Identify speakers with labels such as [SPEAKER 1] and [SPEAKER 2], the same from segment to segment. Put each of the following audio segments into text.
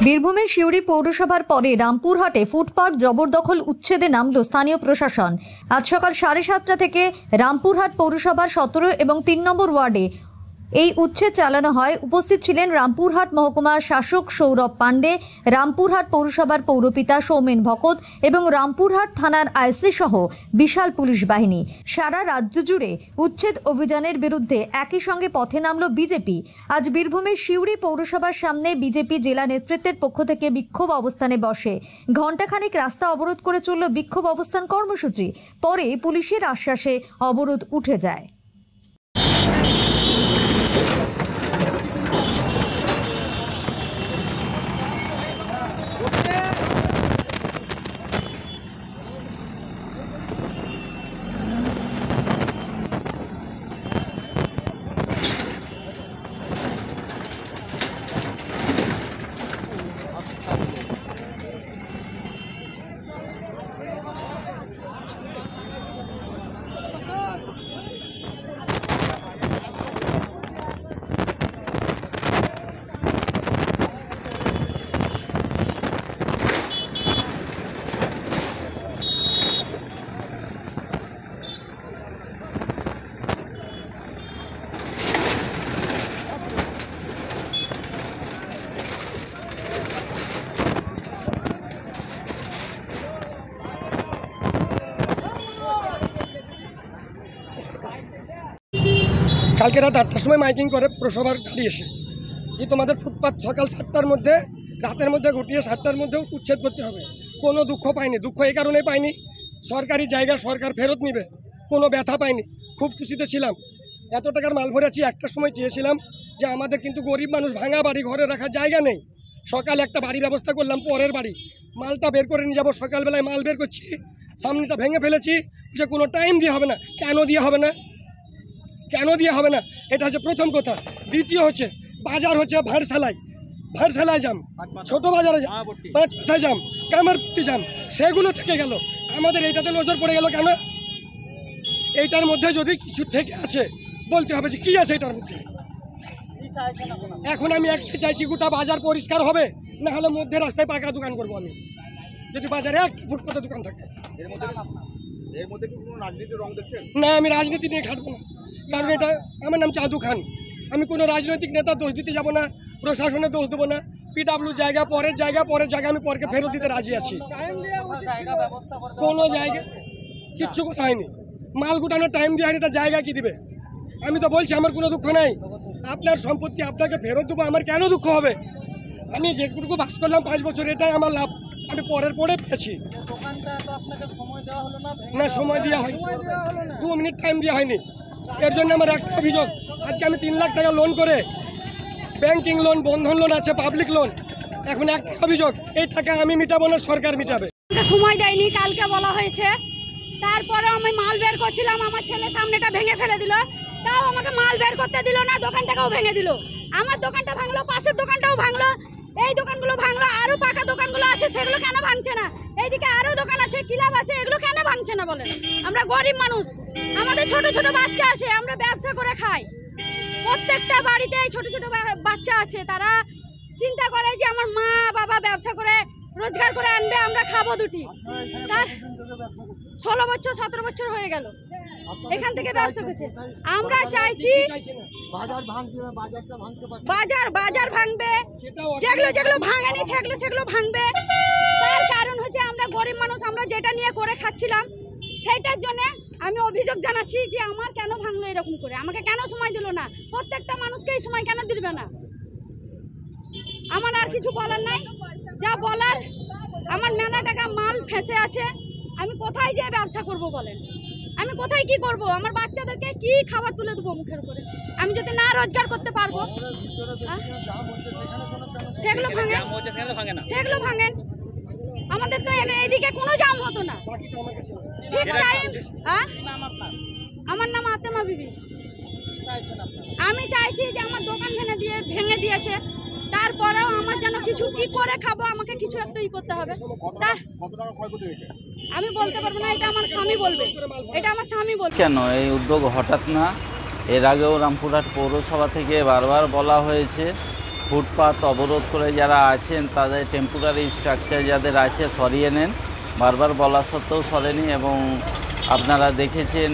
[SPEAKER 1] বীরভূমের সিউড়ি পৌরসভার পরে রামপুরহাটে ফুটপাত জবরদখল উচ্ছেদে নামল স্থানীয় প্রশাসন। আজ সকাল 7:30 থেকে রামপুরহাট পৌরসভার 17 এবং 3 নম্বর ওয়ার্ডে এই উচ্ছেদ চালানো হয়। উপস্থিত ছিলেন রামপুরহাট মহকুমার শাসক সৌরভ পাণ্ডে, রামপুরহাট পৌরসভার পৌরপিতা সৌমেন ভকত এবং রামপুরহাট থানার আইসি সহ বিশাল পুলিশ বাহিনী। সারা রাজ্য জুড়ে উচ্ছেদ অভিযানের বিরুদ্ধে একই সঙ্গে পথে নামল বিজেপি। আজ বীরভূমের সিউড়ি পৌরসভার সামনে বিজেপি জেলা নেতৃত্বের পক্ষ থেকে বিক্ষোভ অবস্থানে বসে। ঘণ্টাখানেক রাস্তা অবরোধ করে চলল বিক্ষোভ অবস্থান কর্মসূচি। পরে পুলিশের আশ্বাসে অবরোধ উঠে যায়।
[SPEAKER 2] কালকে রাত 8টার সময় মাইকিং করে পুরসভার গাড়ি এসে যে তোমাদের ফুটপাত সকাল 7টার মধ্যে রাতের মধ্যে ঘটিয়ে 7টার মধ্যেও উচ্ছেদ করতে হবে। কোনো দুঃখ পাইনি, দুঃখ এই কারণে পাইনি সরকারি জায়গা সরকার ফেরত নিবে, কোনো ব্যথা পাইনি, খুব খুশিতে ছিলাম। এত টাকার মাল ভরেছি, একটার সময় চেয়েছিলাম যে আমাদের কিন্তু গরিব মানুষ, ভাঙা বাড়ি, ঘরে রাখার জায়গা নেই। সকালে একটা বাড়ি ব্যবস্থা করলাম, পরের বাড়ি মালটা বের করে নিয়ে যাবো, সকালবেলায় মাল বের করছি, সামনেটা ভেঙে ফেলেছি, যে কোনো টাইম দিয়ে হবে না। কেন দিয়ে হবে না, কেন দিয়ে হবে না, এটা হচ্ছে প্রথম কথা। দ্বিতীয় হচ্ছে বাজার হচ্ছে ভারসালায় জাম, ছোট বাজারে জাম, 5 মাথায় জাম, কামারপট্টি জাম, সেগুলো থেকে গেল। আমাদের এইটাতে নজর পড়ে গেল কেন? এইটার মধ্যে যদি কিছু থেকে আছে বলতে হবে যে কি আছে এটার মধ্যে। এখন আমি একটাই চাইছি, গোটা বাজার পরিষ্কার হবে, না হলে মধ্যে রাস্তায় পাকা দোকান করবো আমি। যদি বাজারে একটা ফুটপাতে দোকান থাকে,
[SPEAKER 3] এর মধ্যে কি কোনো রাজনীতির রং দেখছেন?
[SPEAKER 2] না, আমি রাজনীতি নিয়ে খাটবো না, কারণ এটা আমার নাম চাদু খান। আমি কোনো রাজনৈতিক নেতা দোষ দিতে যাব না, প্রশাসনে দোষ দেবো না। পিডাব্লিউ জায়গা পরের জায়গা আমি পরকে ফেরত দিতে রাজি আছি। কোনো জায়গা কিচ্ছু কথা হয়নি, মাল গুটানোর টাইম দিয়ে হয়নি, তার জায়গা কি দিবে? আমি তো বলছি আমার কোনো দুঃখ নাই, আপনার সম্পত্তি আপনাকে ফেরত দেবো, আমার কেন দুঃখ হবে? আমি যেটুকু বাস করলাম 5 বছর, এটাই আমার লাভ, আমি পরে পেয়েছি। না, সময় দেওয়া হয়নি, 2 মিনিট টাইম দেওয়া হয়নি। এর জন্য আমার একটা অভিযোগ, আজকে আমি 3 লাখ টাকা লোন করে, ব্যাংকিং লোন, বন্ধন লোন আছে, পাবলিক লোন, এখন একটা অভিযোগ, এই টাকা আমি মিটাবো না, সরকার মিটাবে।
[SPEAKER 4] সময় দেয়নি, কালকে বলা হয়েছে, তারপরে আমি মাল বের করছিলাম, আমার ছেলে সামনেটা ভেঙে ফেলে দিল, তাও আমাকে মাল বের করতে দিল না, দোকানটাকেও ভেঙে দিল। আমার দোকানটা ভাঙলো, পাশের দোকানটাও ভাঙলো, এই দোকানগুলো ভাঙলো, আরো পাকা দোকানগুলো আছে সেগুলো কেন ভাঙছে না? এইদিকে আরো দোকান আছে, ক্লাব আছে, এগুলো কেন ভাঙছে না বলেন? আমরা গরিব মানুষ, আমাদের ছোট ছোট বাচ্চা আছে, আমরা ব্যবসা করে খাই। প্রত্যেকটা বাড়িতে ছোট ছোট বাচ্চা আছে, তারা চিন্তা করে যে আমার মা বাবা ব্যবসা করে রোজগার করে আনবে, আমরা খাবো দুটি। তার 16 বছর 17 বছর হয়ে গেল এখান থেকে ব্যবসা করছে। আমরা চাইছি বাজার ভাঙবে, যেগুলো ভাঙেনি সেগুলো ভাঙবে। তার কারণ হচ্ছে আমরা গরিব মানুষ, আমরা যেটা নিয়ে করে খাচ্ছিলাম সেইটার জন্য আমি অভিযোগ জানাচ্ছি যে আমার কেন ভাঙলো এরকম করে, আমাকে কেন সময় দিল না? প্রত্যেকটা মানুষকে এই সময় কেন দিবে না? আমার আর কিছু বলার নাই, যা বলার, আমার মেলা টাকা মাল ফেঁসে আছে, আমি কোথায় যেয়ে ব্যবসা করব বলেন? আমি কোথায় কি করব? আমার বাচ্চাদেরকে কি খাবার তুলে দেবো মুখের উপরে? আমি যদি না রোজগার করতে পারবো, সেগুলো ভাঙেন। আমাদের তো এদিকে কোনো জাম হতো না, ঠিক টাইম। আমার নাম আতেমা বিবি। আমি চাইছি যে আমার দোকান ভেঙে দিয়েছে, তারপরেও আমার যেন কিছু কি করে খাবো, আমাকে কিছু একটা করতে হবে। আমি বলতে পারবো না, এটা আমার স্বামী বলবে, এটা আমার স্বামী বলবে।
[SPEAKER 5] কেন এই উদ্যোগ হঠাৎ না? এর আগেও রামপুরহাট পৌরসভা থেকে বারবার বলা হয়েছে ফুটপাত অবরোধ করে যারা আছেন তাদের টেম্পোরারি স্ট্রাকচার যাদের আছে সরিয়ে নেন। বারবার বলা সত্ত্বেও সরেনি এবং আপনারা দেখেছেন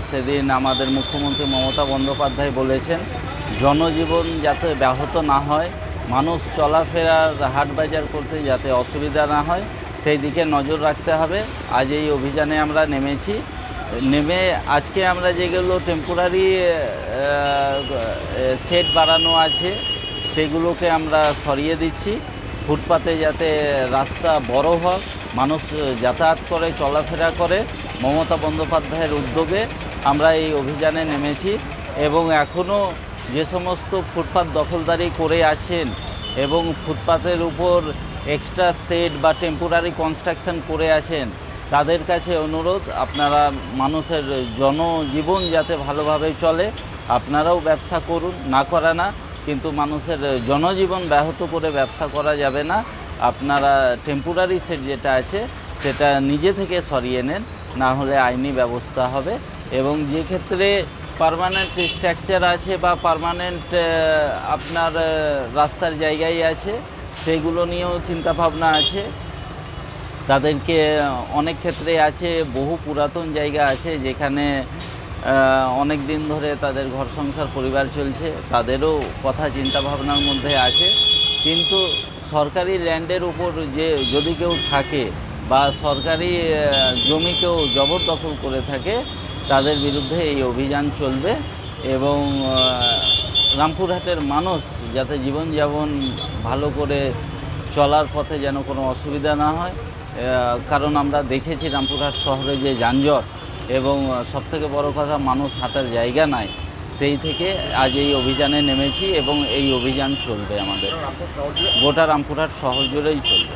[SPEAKER 5] সেদিন আমাদের মুখ্যমন্ত্রী মমতা বন্দ্যোপাধ্যায় বলেছেন জনজীবন যাতে ব্যাহত না হয়, মানুষ চলাফেরার হাট বাজার করতে যাতে অসুবিধা না হয় সেই দিকে নজর রাখতে হবে। আজ এই অভিযানে আমরা নেমেছি। নেমে আজকে আমরা যেগুলো টেম্পোরারি সেট বাড়ানো আছে সেগুলোকে আমরা সরিয়ে দিচ্ছি। ফুটপাতে যাতে রাস্তা বড় হয়, মানুষ যাতায়াত করে চলাফেরা করে, মমতা বন্দ্যোপাধ্যায়ের উদ্যোগে আমরা এই অভিযানে নেমেছি। এবং এখনও যে সমস্ত ফুটপাত দখলদারি করে আছেন এবং ফুটপাতের উপর এক্সট্রা সেট বা টেম্পোরারি কনস্ট্রাকশন করে আছেন তাদের কাছে অনুরোধ, আপনারা মানুষের জনজীবন যাতে ভালোভাবে চলে আপনারাও ব্যবসা করুন, না করা না, কিন্তু মানুষের জনজীবন ব্যাহত করে ব্যবসা করা যাবে না। আপনারা টেম্পোরারি সেট যেটা আছে সেটা নিজে থেকে সরিয়ে নেন, না হলে আইনি ব্যবস্থা হবে। এবং যে ক্ষেত্রে পার্মানেন্ট স্ট্রাকচার আছে বা পার্মানেন্ট আপনার রাস্তার জায়গায় আছে সেগুলো নিয়েও চিন্তাভাবনা আছে। তাদেরকে অনেক ক্ষেত্রে আছে, বহু পুরাতন জায়গা আছে যেখানে অনেক দিন ধরে তাদের ঘর সংসার পরিবার চলছে, তাদেরও কথা চিন্তাভাবনার মধ্যে আছে। কিন্তু সরকারি ল্যান্ডের উপর যে যদি কেউ থাকে বা সরকারি জমি কেউ জবরদখল করে থাকে তাদের বিরুদ্ধে এই অভিযান চলবে। এবং রামপুরহাটের মানুষ যাতে জীবনযাপন ভালো করে চলার পথে যেন কোনো অসুবিধা না হয়, কারণ আমরা দেখেছি রামপুরহাট শহরে যে যানজট এবং সবথেকে বড় কথা মানুষ হাঁটার জায়গা নাই, সেই থেকে আজ এই অভিযানে নেমেছি এবং এই অভিযান চলবে আমাদের গোটা রামপুরহাট শহর জুড়েই চলবে।